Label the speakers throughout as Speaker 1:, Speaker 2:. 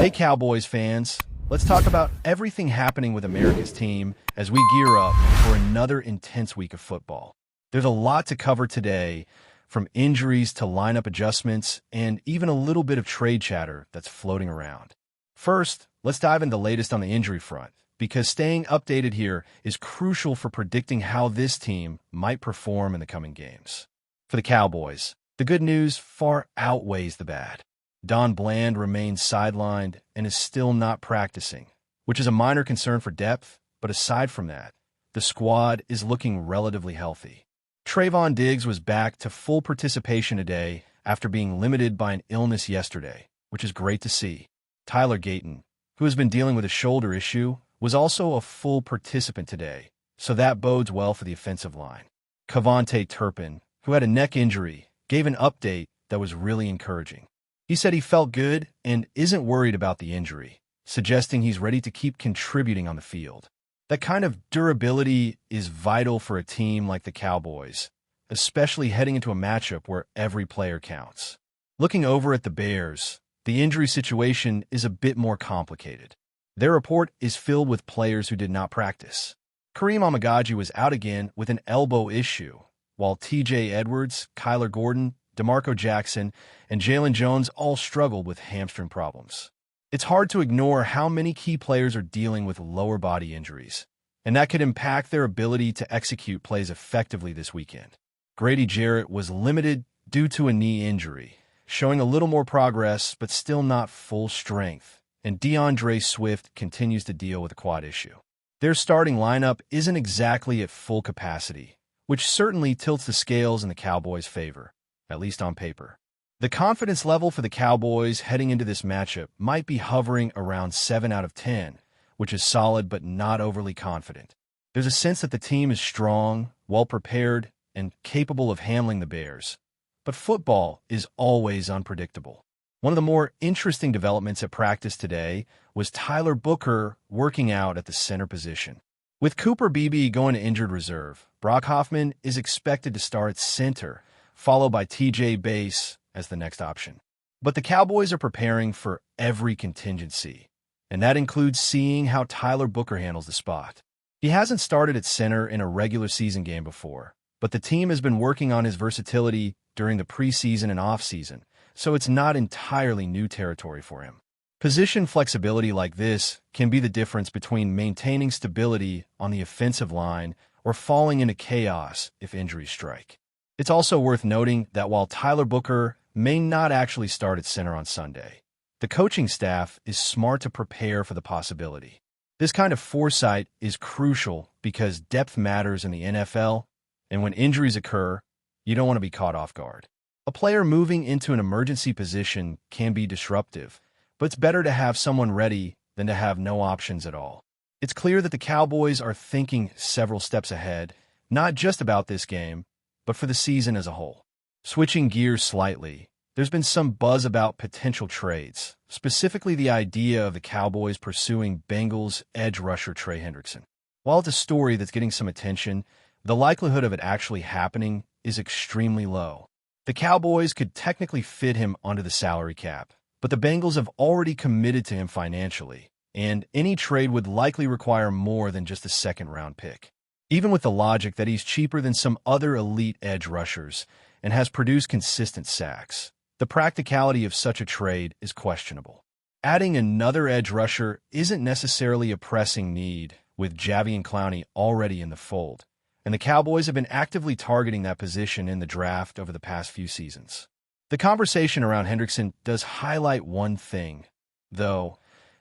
Speaker 1: Hey Cowboys fans, let's talk about everything happening with America's team as we gear up for another intense week of football. There's a lot to cover today, from injuries to lineup adjustments and even a little bit of trade chatter that's floating around. First, let's dive into the latest on the injury front, because staying updated here is crucial for predicting how this team might perform in the coming games. For the Cowboys, the good news far outweighs the bad. Don Bland remains sidelined and is still not practicing, which is a minor concern for depth, but aside from that, the squad is looking relatively healthy. Trayvon Diggs was back to full participation today after being limited by an illness yesterday, which is great to see. Tyler Gayton, who has been dealing with a shoulder issue, was also a full participant today, so that bodes well for the offensive line. Cavonte Turpin, who had a neck injury, gave an update that was really encouraging. He said he felt good and isn't worried about the injury, suggesting he's ready to keep contributing on the field. That kind of durability is vital for a team like the Cowboys, especially heading into a matchup where every player counts. Looking over at the Bears, the injury situation is a bit more complicated. Their report is filled with players who did not practice. Kareem Amagaji was out again with an elbow issue, while TJ Edwards, Kyler Gordon, DeMarco Jackson, and Jalen Jones all struggled with hamstring problems. It's hard to ignore how many key players are dealing with lower body injuries, and that could impact their ability to execute plays effectively this weekend. Grady Jarrett was limited due to a knee injury, showing a little more progress but still not full strength, and DeAndre Swift continues to deal with a quad issue. Their starting lineup isn't exactly at full capacity, which certainly tilts the scales in the Cowboys' favor, at least on paper. The confidence level for the Cowboys heading into this matchup might be hovering around 7 out of 10, which is solid but not overly confident. There's a sense that the team is strong, well-prepared, and capable of handling the Bears. But football is always unpredictable. One of the more interesting developments at practice today was Tyler Booker working out at the center position. With Cooper Beebe going to injured reserve, Brock Hoffman is expected to start at center, followed by TJ Bass as the next option. But the Cowboys are preparing for every contingency, and that includes seeing how Tyler Booker handles the spot. He hasn't started at center in a regular season game before, but the team has been working on his versatility during the preseason and offseason, so it's not entirely new territory for him. Position flexibility like this can be the difference between maintaining stability on the offensive line or falling into chaos if injuries strike. It's also worth noting that while Tyler Booker may not actually start at center on Sunday, the coaching staff is smart to prepare for the possibility. This kind of foresight is crucial because depth matters in the NFL, and when injuries occur, you don't want to be caught off guard. A player moving into an emergency position can be disruptive, but it's better to have someone ready than to have no options at all. It's clear that the Cowboys are thinking several steps ahead, not just about this game, but for the season as a whole. Switching gears slightly, there's been some buzz about potential trades, specifically the idea of the Cowboys pursuing Bengals edge rusher Trey Hendrickson. While it's a story that's getting some attention, the likelihood of it actually happening is extremely low. The Cowboys could technically fit him onto the salary cap, but the Bengals have already committed to him financially, and any trade would likely require more than just a second-round pick. Even with the logic that he's cheaper than some other elite edge rushers and has produced consistent sacks, the practicality of such a trade is questionable. Adding another edge rusher isn't necessarily a pressing need, with Javian Clowney already in the fold, and the Cowboys have been actively targeting that position in the draft over the past few seasons. The conversation around Hendrickson does highlight one thing, though.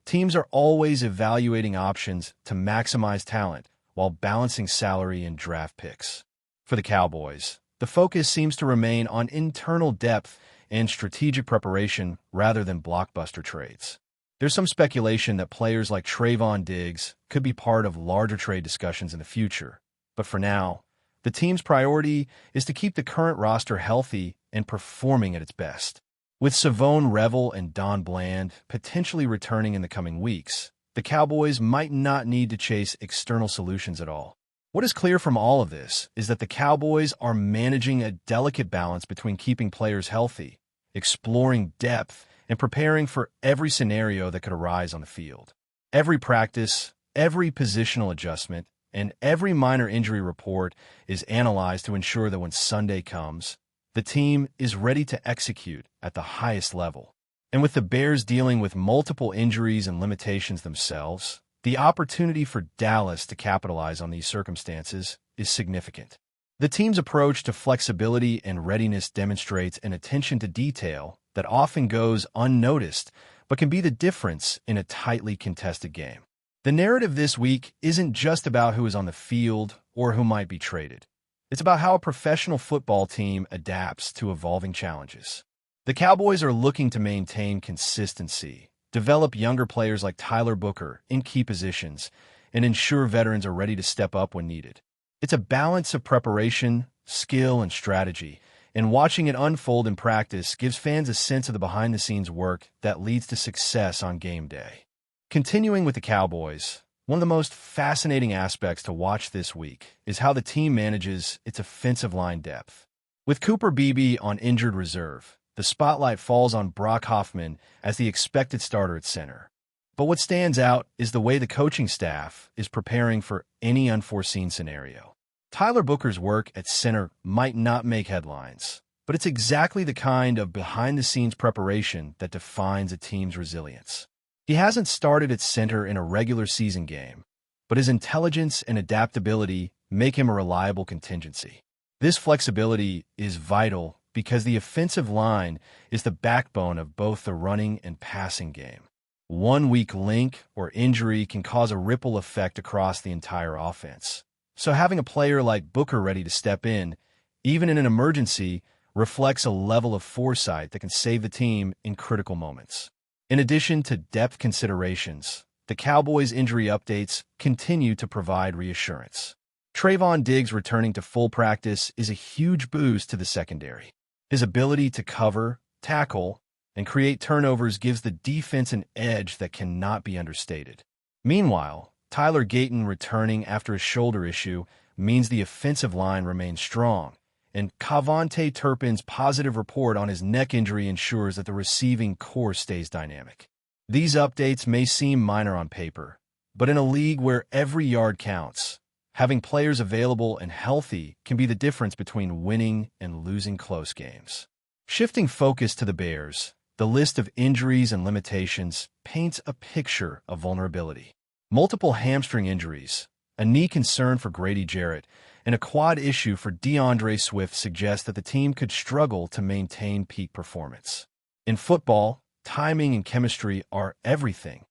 Speaker 1: Teams are always evaluating options to maximize talent while balancing salary and draft picks. For the Cowboys, the focus seems to remain on internal depth and strategic preparation rather than blockbuster trades. There's some speculation that players like Trayvon Diggs could be part of larger trade discussions in the future, but for now, the team's priority is to keep the current roster healthy and performing at its best. With Savone Revel and Don Bland potentially returning in the coming weeks, the Cowboys might not need to chase external solutions at all. What is clear from all of this is that the Cowboys are managing a delicate balance between keeping players healthy, exploring depth, and preparing for every scenario that could arise on the field. Every practice, every positional adjustment, and every minor injury report is analyzed to ensure that when Sunday comes, the team is ready to execute at the highest level. And with the Bears dealing with multiple injuries and limitations themselves, the opportunity for Dallas to capitalize on these circumstances is significant. The team's approach to flexibility and readiness demonstrates an attention to detail that often goes unnoticed, but can be the difference in a tightly contested game. The narrative this week isn't just about who is on the field or who might be traded. It's about how a professional football team adapts to evolving challenges. The Cowboys are looking to maintain consistency, develop younger players like Tyler Booker in key positions, and ensure veterans are ready to step up when needed. It's a balance of preparation, skill, and strategy, and watching it unfold in practice gives fans a sense of the behind-the-scenes work that leads to success on game day. Continuing with the Cowboys, one of the most fascinating aspects to watch this week is how the team manages its offensive line depth. With Cooper Beebe on injured reserve, the spotlight falls on Brock Hoffman as the expected starter at center. But what stands out is the way the coaching staff is preparing for any unforeseen scenario. Tyler Booker's work at center might not make headlines, but it's exactly the kind of behind-the-scenes preparation that defines a team's resilience. He hasn't started at center in a regular season game, but his intelligence and adaptability make him a reliable contingency. This flexibility is vital because the offensive line is the backbone of both the running and passing game. One weak link or injury can cause a ripple effect across the entire offense. So having a player like Booker ready to step in, even in an emergency, reflects a level of foresight that can save the team in critical moments. In addition to depth considerations, the Cowboys' injury updates continue to provide reassurance. Trayvon Diggs returning to full practice is a huge boost to the secondary. His ability to cover, tackle, and create turnovers gives the defense an edge that cannot be understated. Meanwhile, Tyler Gayton returning after a shoulder issue means the offensive line remains strong, and Cavonte Turpin's positive report on his neck injury ensures that the receiving core stays dynamic. These updates may seem minor on paper, but in a league where every yard counts, having players available and healthy can be the difference between winning and losing close games. Shifting focus to the Bears, the list of injuries and limitations paints a picture of vulnerability. Multiple hamstring injuries, a knee concern for Grady Jarrett, and a quad issue for DeAndre Swift suggest that the team could struggle to maintain peak performance. In football, timing and chemistry are everything,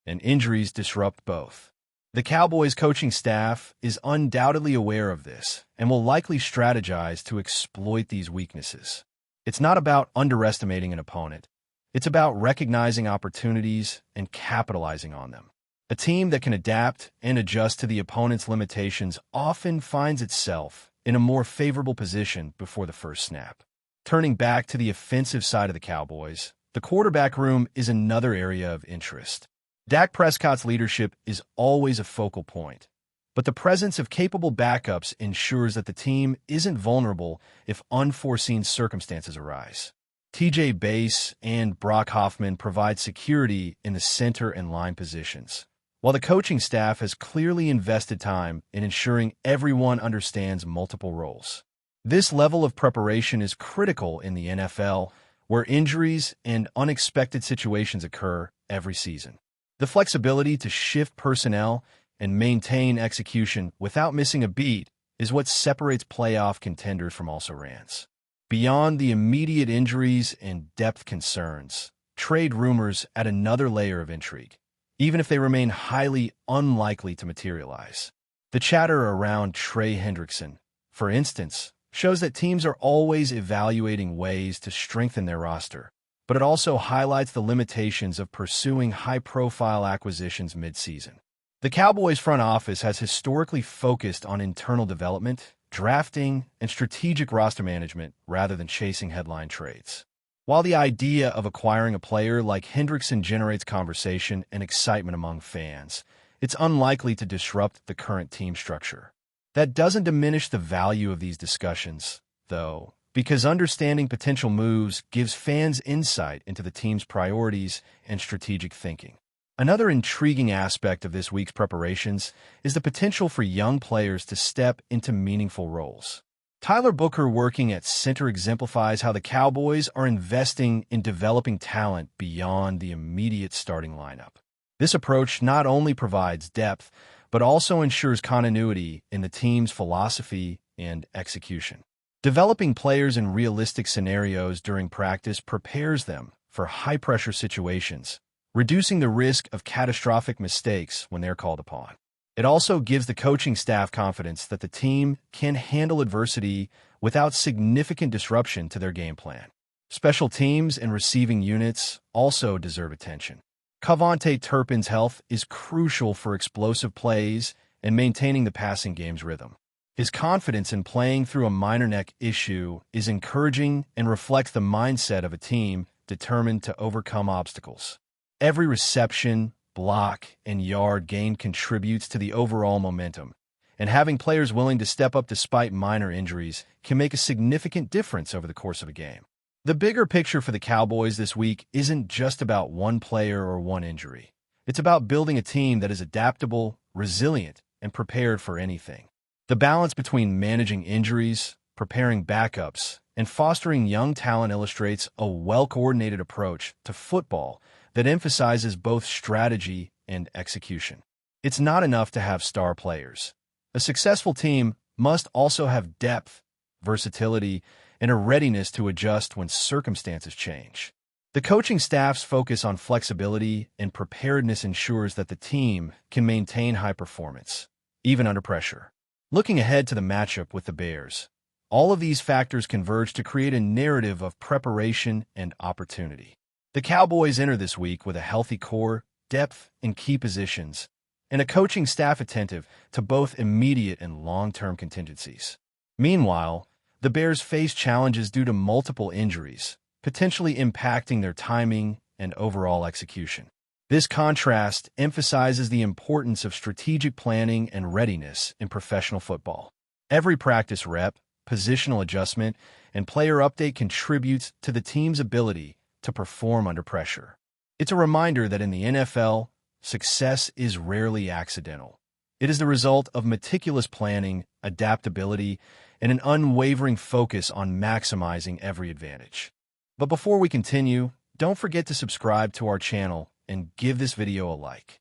Speaker 1: and injuries disrupt both. The Cowboys coaching staff is undoubtedly aware of this and will likely strategize to exploit these weaknesses. It's not about underestimating an opponent. It's about recognizing opportunities and capitalizing on them. A team that can adapt and adjust to the opponent's limitations often finds itself in a more favorable position before the first snap. Turning back to the offensive side of the Cowboys, the quarterback room is another area of interest. Dak Prescott's leadership is always a focal point, but the presence of capable backups ensures that the team isn't vulnerable if unforeseen circumstances arise. TJ Bass and Brock Hoffman provide security in the center and line positions, while the coaching staff has clearly invested time in ensuring everyone understands multiple roles. This level of preparation is critical in the NFL, where injuries and unexpected situations occur every season. The flexibility to shift personnel and maintain execution without missing a beat is what separates playoff contenders from also-rans. Beyond the immediate injuries and depth concerns, trade rumors add another layer of intrigue, even if they remain highly unlikely to materialize. The chatter around Trey Hendrickson, for instance, shows that teams are always evaluating ways to strengthen their roster, but it also highlights the limitations of pursuing high-profile acquisitions mid-season. The Cowboys front office has historically focused on internal development, drafting, and strategic roster management rather than chasing headline trades. While the idea of acquiring a player like Hendrickson generates conversation and excitement among fans, it's unlikely to disrupt the current team structure. That doesn't diminish the value of these discussions, though, because understanding potential moves gives fans insight into the team's priorities and strategic thinking. Another intriguing aspect of this week's preparations is the potential for young players to step into meaningful roles. Tyler Booker working at center exemplifies how the Cowboys are investing in developing talent beyond the immediate starting lineup. This approach not only provides depth, but also ensures continuity in the team's philosophy and execution. Developing players in realistic scenarios during practice prepares them for high-pressure situations, reducing the risk of catastrophic mistakes when they're called upon. It also gives the coaching staff confidence that the team can handle adversity without significant disruption to their game plan. Special teams and receiving units also deserve attention. Cavante Turpin's health is crucial for explosive plays and maintaining the passing game's rhythm. His confidence in playing through a minor neck issue is encouraging and reflects the mindset of a team determined to overcome obstacles. Every reception, block, and yard gained contributes to the overall momentum, and having players willing to step up despite minor injuries can make a significant difference over the course of a game. The bigger picture for the Cowboys this week isn't just about one player or one injury. It's about building a team that is adaptable, resilient, and prepared for anything. The balance between managing injuries, preparing backups, and fostering young talent illustrates a well-coordinated approach to football that emphasizes both strategy and execution. It's not enough to have star players. A successful team must also have depth, versatility, and a readiness to adjust when circumstances change. The coaching staff's focus on flexibility and preparedness ensures that the team can maintain high performance, even under pressure. Looking ahead to the matchup with the Bears, all of these factors converge to create a narrative of preparation and opportunity. The Cowboys enter this week with a healthy core, depth in key positions, and a coaching staff attentive to both immediate and long-term contingencies. Meanwhile, the Bears face challenges due to multiple injuries, potentially impacting their timing and overall execution. This contrast emphasizes the importance of strategic planning and readiness in professional football. Every practice rep, positional adjustment, and player update contributes to the team's ability to perform under pressure. It's a reminder that in the NFL, success is rarely accidental. It is the result of meticulous planning, adaptability, and an unwavering focus on maximizing every advantage. But before we continue, don't forget to subscribe to our channel and give this video a like.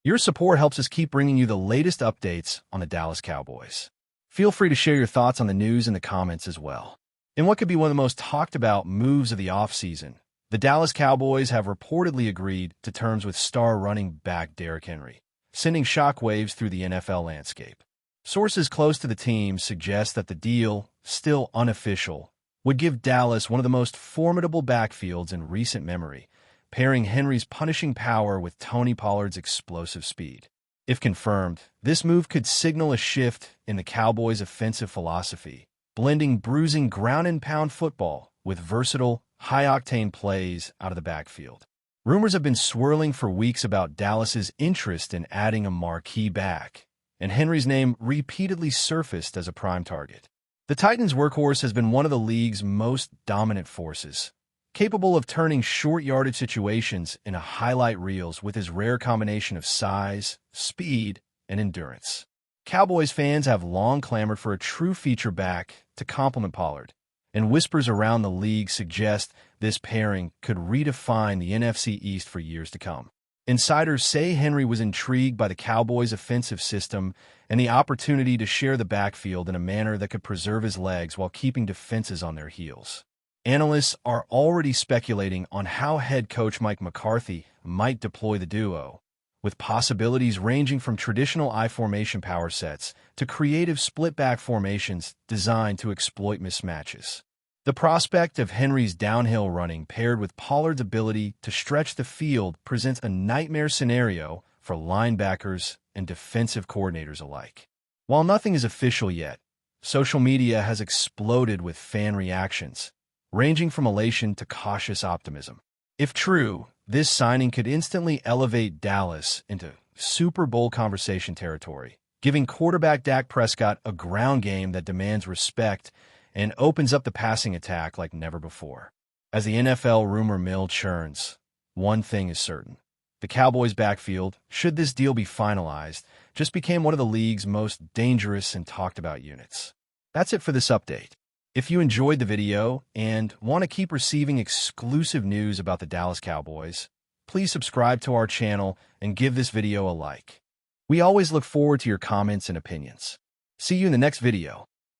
Speaker 1: Your support helps us keep bringing you the latest updates on the Dallas Cowboys. Feel free to share your thoughts on the news in the comments as well. In what could be one of the most talked about moves of the offseason, the Dallas Cowboys have reportedly agreed to terms with star running back Derrick Henry, sending shockwaves through the NFL landscape. Sources close to the team suggest that the deal, still unofficial, would give Dallas one of the most formidable backfields in recent memory, pairing Henry's punishing power with Tony Pollard's explosive speed. If confirmed, this move could signal a shift in the Cowboys' offensive philosophy, blending bruising ground-and-pound football with versatile, high-octane plays out of the backfield. Rumors have been swirling for weeks about Dallas's interest in adding a marquee back, and Henry's name repeatedly surfaced as a prime target. The Titans' workhorse has been one of the league's most dominant forces, capable of turning short-yardage situations into highlight reels with his rare combination of size, speed, and endurance. Cowboys fans have long clamored for a true feature back to complement Pollard, and whispers around the league suggest this pairing could redefine the NFC East for years to come. Insiders say Henry was intrigued by the Cowboys' offensive system and the opportunity to share the backfield in a manner that could preserve his legs while keeping defenses on their heels. Analysts are already speculating on how head coach Mike McCarthy might deploy the duo, with possibilities ranging from traditional I-formation power sets to creative split-back formations designed to exploit mismatches. The prospect of Henry's downhill running paired with Pollard's ability to stretch the field presents a nightmare scenario for linebackers and defensive coordinators alike. While nothing is official yet, social media has exploded with fan reactions, ranging from elation to cautious optimism. If true, this signing could instantly elevate Dallas into Super Bowl conversation territory, giving quarterback Dak Prescott a ground game that demands respect and opens up the passing attack like never before. As the NFL rumor mill churns, one thing is certain. The Cowboys' backfield, should this deal be finalized, just became one of the league's most dangerous and talked about units. That's it for this update. If you enjoyed the video and want to keep receiving exclusive news about the Dallas Cowboys, please subscribe to our channel and give this video a like. We always look forward to your comments and opinions. See you in the next video.